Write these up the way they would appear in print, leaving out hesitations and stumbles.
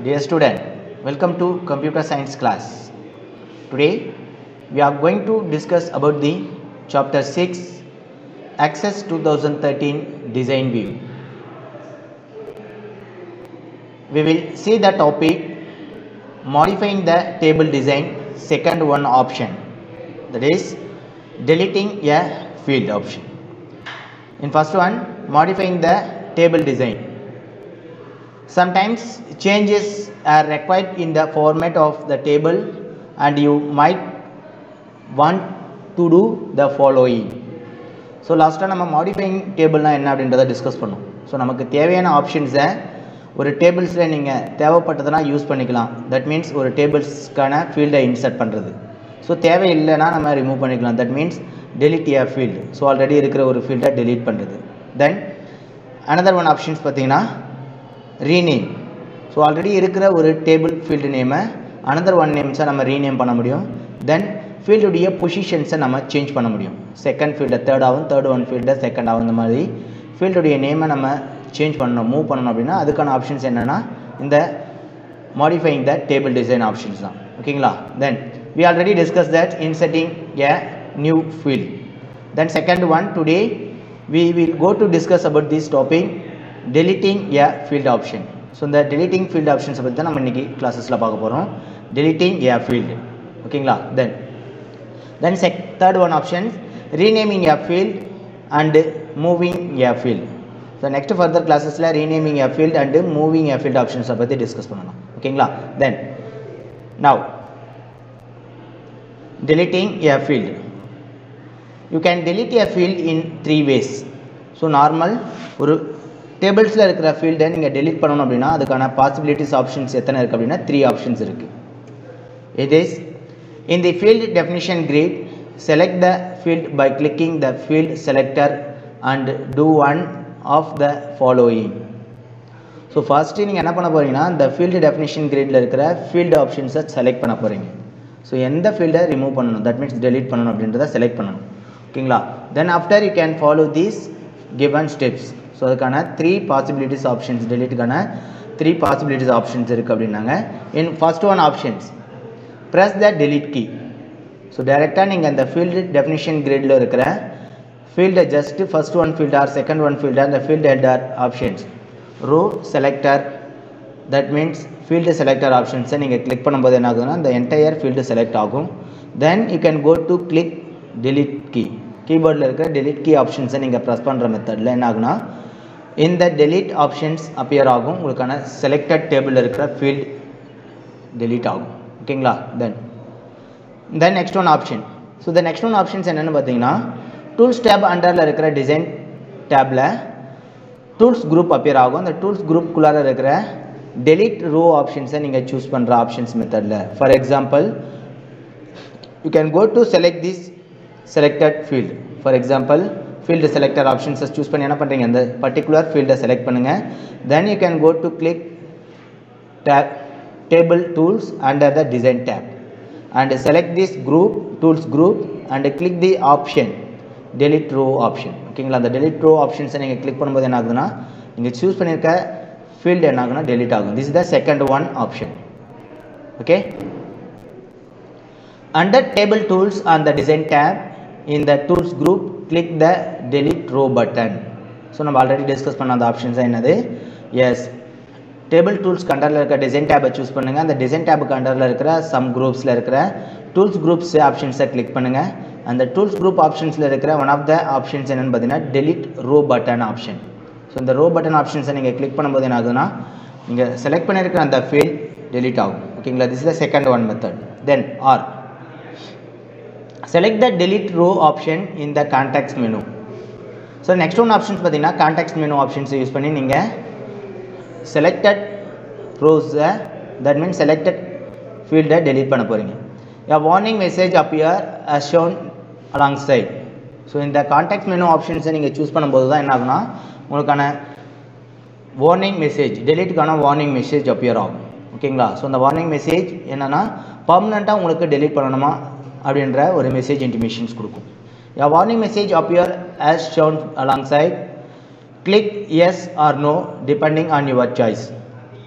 Dear student, welcome to computer science class. Today we are going to discuss about the chapter 6 Access 2013 Design View. We will see the topic modifying the table design, second one option, that is deleting a field option. In first one, modifying the table design. Sometimes changes are required in the format of the table and you might want to do the following. So last time நம்ம modifying table என்ன அப்படின்றத discuss பண்ணோம். So நமக்கு தேவையான ஆப்ஷன்ஸை ஒரு டேபிள்ஸில் நீங்கள் தேவைப்பட்டதுனா use பண்ணிக்கலாம். That means ஒரு டேபிள்ஸ்க்கான ஃபீல்டை இன்சர்ட் பண்ணுறது. ஸோ தேவையில்லைன்னா நம்ம ரிமூவ் பண்ணிக்கலாம். That means delete a field. So already இருக்கிற ஒரு ஃபீல்டை delete பண்ணுறது. தென் அனதர் ஒன் ஆப்ஷன்ஸ் பார்த்தீங்கன்னா ரீநேம். ஸோ ஆல்ரெடி இருக்கிற ஒரு டேபிள் ஃபீல்டு நேமை அனதர் ஒன் நேம்ஸை நம்ம ரீநேம் பண்ண முடியும். தென் ஃபீல்டுடைய பொசிஷன்ஸை நம்ம சேஞ்ச் பண்ண முடியும். செகண்ட் ஃபீல்டை தேர்ட் ஆகும், தேர்ட் ஒன் ஃபீல்டை செகண்ட் ஆகும். இந்த மாதிரி ஃபீல்டுடைய நேமை நம்ம சேஞ்ச் பண்ணணும், மூவ் பண்ணணும் அப்படின்னா அதுக்கான ஆப்ஷன்ஸ் என்னென்னா இந்த modifying the table design options தான். ஓகேங்களா? தென் we already discussed that inserting a new field. Then second one, today we will go to discuss about this topic deleting a field option. So இந்த deleting field options பற்றி தான் நம்ம இன்னைக்கு கிளாஸஸில் பார்க்க போகிறோம். deleting a field. ஓகேங்களா? then third one option, renaming a field and moving a field. So next further classes-ல renaming a field and moving a field options பற்றி discuss பண்ணலாம். ஓகேங்களா? then now deleting a field. You can delete a field in three ways. So normal ஒரு டேபிள்ஸில் இருக்கிற ஃபீல்டை நீங்கள் delete பண்ணணும் அப்படின்னா அதுக்கான பாசிபிலிட்டிஸ் ஆப்ஷன்ஸ் எத்தனை இருக்குது அப்படின்னா 3 ஆப்ஷன்ஸ் இருக்குது. It is in the field definition grid, select the field by clicking the field selector and do one of the following. So first நீங்கள் என்ன பண்ண போகிறீங்கன்னா இந்த ஃபீல்டு டெஃபினிஷன் கிரிடில் இருக்கிற ஃபீல்டு ஆப்ஷன்ஸை செலக்ட் பண்ண போகிறீங்க. ஸோ எந்த ஃபீல்டை ரிமூவ் பண்ணணும், தட் மீன்ஸ் delete பண்ணணும் அப்படின்றத செலக்ட் பண்ணணும். ஓகேங்களா? Then after you can follow these given steps. So அதுக்கான 3 பாசிபிலிட்டிஸ் ஆப்ஷன்ஸ், டெலிட்டுக்கான 3 பாசிபிலிட்டிஸ் ஆப்ஷன்ஸ் இருக்குது அப்படின்னாங்க. In first one options press the delete key. So டைரெக்டாக நீங்கள் அந்த ஃபீல்டு டெஃபினிஷன் கிரிடில் இருக்கிற ஃபீல்டை just first one field or second one field அந்த field header options row selector, that means field selector ஆப்ஷன்ஸை நீங்கள் கிளிக் பண்ணும்போது என்ன ஆகுதுன்னா அந்த என்டையர் ஃபீல்டு செலக்ட் ஆகும். Then you can go to click delete key. கீபோர்டில் இருக்கிற delete key ஆப்ஷன்ஸை நீங்கள் ப்ரெஸ் பண்ணுற மெத்தடில் என்ன ஆகுனா இந்த delete ஆப்ஷன்ஸ் அப்பியர் ஆகும். உங்களுக்கான செலக்டட் டேபிளில் இருக்கிற ஃபீல்டு delete ஆகும். ஓகேங்களா? Then next one option. So இந்த நெக்ஸ்ட் ஒன் ஆப்ஷன்ஸ் என்னென்னு பார்த்தீங்கன்னா டூல்ஸ் டேப் அண்டரில் இருக்கிற டிசைன் டேப்பில் டூல்ஸ் குரூப் அப்பியர் ஆகும். அந்த டூல்ஸ் குரூப்புக்குள்ளார இருக்கிற delete ரோ ஆப்ஷன்ஸை நீங்கள் சூஸ் பண்ணுற ஆப்ஷன்ஸ் மெத்தடில். For example you can go to select this selected field. For example field selector options choose பண்ணி என்ன பண்றீங்க அந்த particular field செலக்ட் பண்ணுங்க. Then you can go to click tab table tools under the design tab and select this group tools group and click the option delete row option. ஓகேங்களா? அந்த delete row options நீங்க click பண்ணும்போது என்ன ஆகுதுன்னா நீங்க choose பண்ணிருக்க field என்ன ஆகும்னா delete ஆகும். This is the second one option. Okay? Under table tools on the design tab in the tools group click the delete row button. So நம்ம ஆல்ரெடி டிஸ்கஸ் பண்ண அந்த ஆப்ஷன்ஸ் என்னது? எஸ், டேபிள் டூல்ஸ் அண்டரில் இருக்கிற design டேபை choose பண்ணுங்கள். அந்த design டேபுக்கு அண்டரில் இருக்கிற some குரூப்ஸில் இருக்கிற tools groups ஆப்ஷன்ஸை click பண்ணுங்கள். அந்த டூல்ஸ் குரூப் ஆப்ஷன்ஸில் இருக்கிற ஒன் ஆஃப் த ஆப்ஷன்ஸ் என்னென்னு பார்த்தீங்கன்னா delete row button option. So இந்த ரோ பட்டன் ஆப்ஷன்ஸை நீங்கள் கிளிக் பண்ணும்போது என்ன ஆகுதுன்னா நீங்கள் செலக்ட் பண்ணியிருக்கிற அந்த ஃபீல்ட் delete ஆகும். ஓகேங்களா? This is the second one method. Then or select the delete row option in the context menu. So next one options பார்த்தீங்கன்னா context menu options யூஸ் பண்ணி நீங்கள் selected rows that means selected field delete பண்ண போறீங்க. A warning message appear as shown alongside. So இந்த context menu options நீங்கள் choose பண்ணும்போது தான் என்ன ஆகும்னா உங்களுக்கான warning message deleteக்கான warning message appear ஆகும். ஓகேங்களா? ஸோ இந்த warning message என்னன்னா பர்மனெண்ட்டாக உங்களுக்கு delete பண்ணணுமா அப்படின்ற ஒரு மெசேஜ் இன்டிமேஷன்ஸ் கொடுக்கும். A warning message appear as shown alongside. Click yes or no depending on your choice.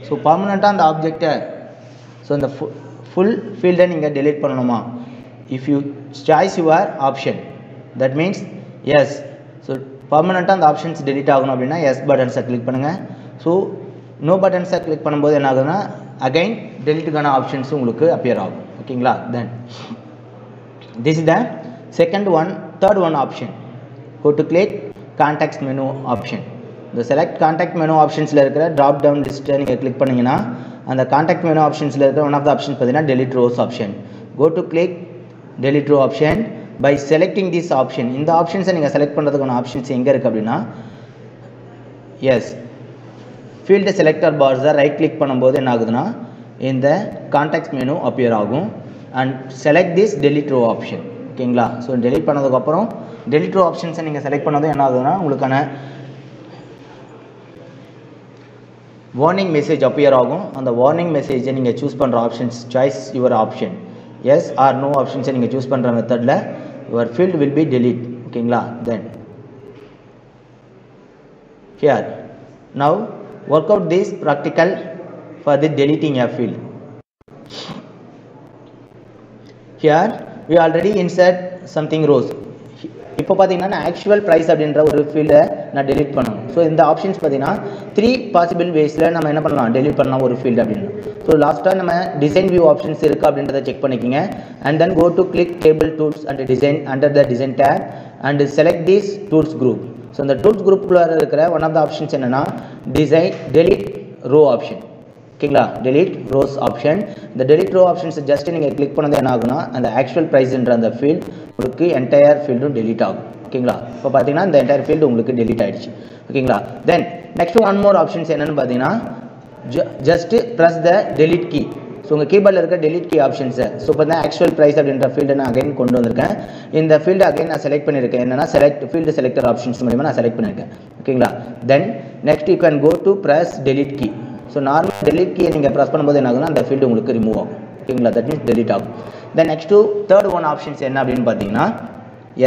So பர்மனெண்ட்டாக அந்த ஆப்ஜெக்டை ஸோ இந்த ஃபுல் ஃபீல்டை நீங்கள் delete பண்ணணுமா? If you choice your option that means yes. So பர்மனெண்ட்டாக அந்த ஆப்ஷன்ஸ் delete ஆகணும் அப்படின்னா எஸ் பட்டன்ஸை கிளிக் பண்ணுங்கள். ஸோ நோ பட்டன்ஸை கிளிக் பண்ணும்போது என்ன ஆகுதுன்னா அகைன் டெலிட்டுக்கான ஆப்ஷன்ஸ் உங்களுக்கு அப்பியர் ஆகும். ஓகேங்களா? Then this is the second one. Third one option, go to click context menu option. இந்த செலக்ட் கான்டாக்ட் மெனு ஆப்ஷன்ஸில் இருக்கிற ட்ராப் டவுன் லிஸ்ட்டை நீங்கள் கிளிக் பண்ணிங்கன்னா அந்த கான்டாக்ட் மெனு ஆப்ஷன்ஸில் இருக்கிற ஒன் ஆஃப் த ஆப்ஷன்ஸ் பார்த்தீங்கன்னா delete rows option. go to click delete row option. by selecting this option, இந்த ஆப்ஷன்ஸை நீங்கள் செலக்ட் பண்ணுறதுக்கான ஆப்ஷன்ஸ் எங்கே இருக்குது அப்படின்னா எஸ் ஃபீல்டு செலக்டர் பார்ஸை ரைட் கிளிக் பண்ணும்போது என்ன ஆகுதுன்னா இந்த கான்டெக்ஸ்ட் மெனு அப்பியர் ஆகும். And select this delete row option. ஓகேங்களா? ஸோ delete பண்ணதுக்கப்புறம் delete row ஆப்ஷன்ஸை நீங்கள் செலக்ட் பண்ணதும் என்ன ஆகுதுன்னா உங்களுக்கான வார்னிங் மெசேஜ் அப்பியர் ஆகும். அந்த வார்னிங் மெசேஜை நீங்கள் சூஸ் பண்ணுற options choice your option yes or no ஆப்ஷன்ஸை நீங்கள் சூஸ் பண்ணுற மெத்தடில் your field will be delete. ஓகேங்களா? தென் here now work out this practical for the deleting a field. Here we already insert something rows. இப்போ பார்த்தீங்கன்னா நான் actual price அப்படின்ற ஒரு ஃபீல்டை நான் delete பண்ணணும். ஸோ இந்த ஆப்ஷன்ஸ் பார்த்தீங்கன்னா 3 பாசிபிள் வேஸில் நம்ம என்ன பண்ணலாம் delete பண்ணலாம் ஒரு ஃபீல்டு அப்படின்னு. ஸோ லாஸ்ட்டாக நம்ம டிசைன் வியூ ஆப்ஷன்ஸ் இருக்குது அப்படின்றத செக் பண்ணிக்கிங்க. And then go to click table tools and design under the design tab and select this tools group. So இந்த டூல்ஸ் குரூப்புக்குள்ள இருக்கிற ஒன் ஆஃப் த ஆப்ஷன்ஸ் என்னென்னா டிசைன் delete row ஆப்ஷன். ஓகேங்களா? delete rows option. இந்த delete row options just நீங்கள் click பண்ணது என்ன ஆகுனா அந்த ஆக்சுவல் ப்ரைஸ்ன்ற அந்த ஃபீல்ட் உங்களுக்கு என்டையர் ஃபீல்டும் delete ஆகும். ஓகேங்களா? இப்போ பார்த்தீங்கன்னா இந்த என்டையர் ஃபீல்டு உங்களுக்கு delete ஆகிடுச்சு. ஓகேங்களா? Then next one more options என்னென்னு பார்த்தீங்கன்னா just press the delete key. So உங்கள் கீபோர்டில் இருக்க delete கீ ஆப்ஷன்ஸை ஸோ பார்த்தீங்கன்னா ஆக்சுவல் ப்ரைஸ் அப்படின்ற ஃபீல்டை நான் அகைன் கொண்டு வந்திருக்கேன். இந்த ஃபீல்டு அகைன் நான் செலக்ட் பண்ணியிருக்கேன். என்னென்னா செலக்ட் ஃபீல்டு செலக்டர் ஆப்ஷன்ஸ் மூலிமா நான் செலக்ட் பண்ணியிருக்கேன். ஓகேங்களா? Then next you can go to press delete key. So normal delete கீயை நீங்கள் ப்ரெஸ் பண்ணும்போது என்ன ஆகுதுன்னா அந்த ஃபீல்டு உங்களுக்கு ரிமூவ் ஆகும். ஓகேங்களா? தட் மீன்ஸ் delete ஆகும். Then next third one options என்ன அப்படின்னு பார்த்தீங்கன்னா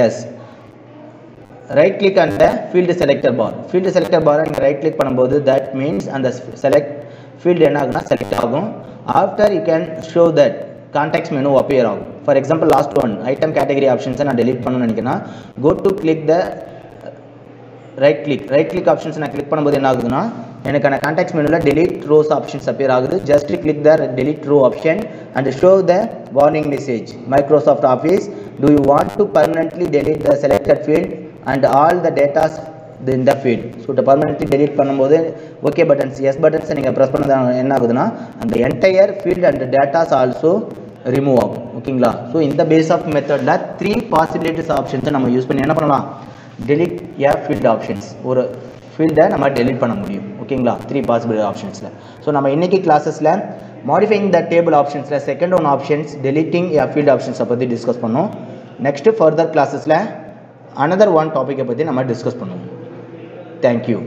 எஸ் ரைட் கிளிக் அந்த field selector bar. Field selector பாரை நீங்கள் ரைட் கிளிக் பண்ணும்போது தட் மீன்ஸ் அந்த செலக்ட் ஃபீல்டு என்ன ஆகுனா செலக்ட் ஆகும். After you can show that context menu appear ஆகும். For example last one item category ஆப்ஷன்ஸை நான் delete பண்ணணும்னு நினைக்கிறேன்னா go to click the right click options நான் கிளிக் பண்ணும்போது என்ன ஆகுதுன்னா எனக்கான கான்டெக்ஸ்ட் மெனுவில் delete rows ஆப்ஷன்ஸ் அப்பியர் ஆகுது. Just click the delete row option and show the warning message. Microsoft office do you want to permanently delete the selected field and all the data in the field. So permanently delete பண்ணும்போது okay buttons S பட்டன்ஸை நீங்கள் press பண்ணது என்ன ஆகுதுன்னா அந்த entire field and datas also remove ஆகும். ஓகேங்களா? So இந்த base of மெத்தடில் 3 பாசிபிலிட்டிஸ் ஆப்ஷன்ஸை நம்ம யூஸ் பண்ணி என்ன பண்ணலாம் delete a field ஆப்ஷன்ஸ் ஒரு ஃபீல்டை நம்ம delete பண்ண முடியும். ஓகேங்களா? 3 பாசிபிள் ஆப்ஷன்ஸில். ஸோ நம்ம இன்றைக்கி கிளாஸஸில் மாடிஃபைங் த டேபிள் ஆப்ஷன்ஸில் second one options deleting a field ஆப்ஷன்ஸை பற்றி டிஸ்கஸ் பண்ணோம். நெக்ஸ்ட்டு ஃபர்தர் கிளாஸஸில் another one டாப்பிக்கை பற்றி நம்ம டிஸ்கஸ் பண்ணுவோம். தேங்க்யூ.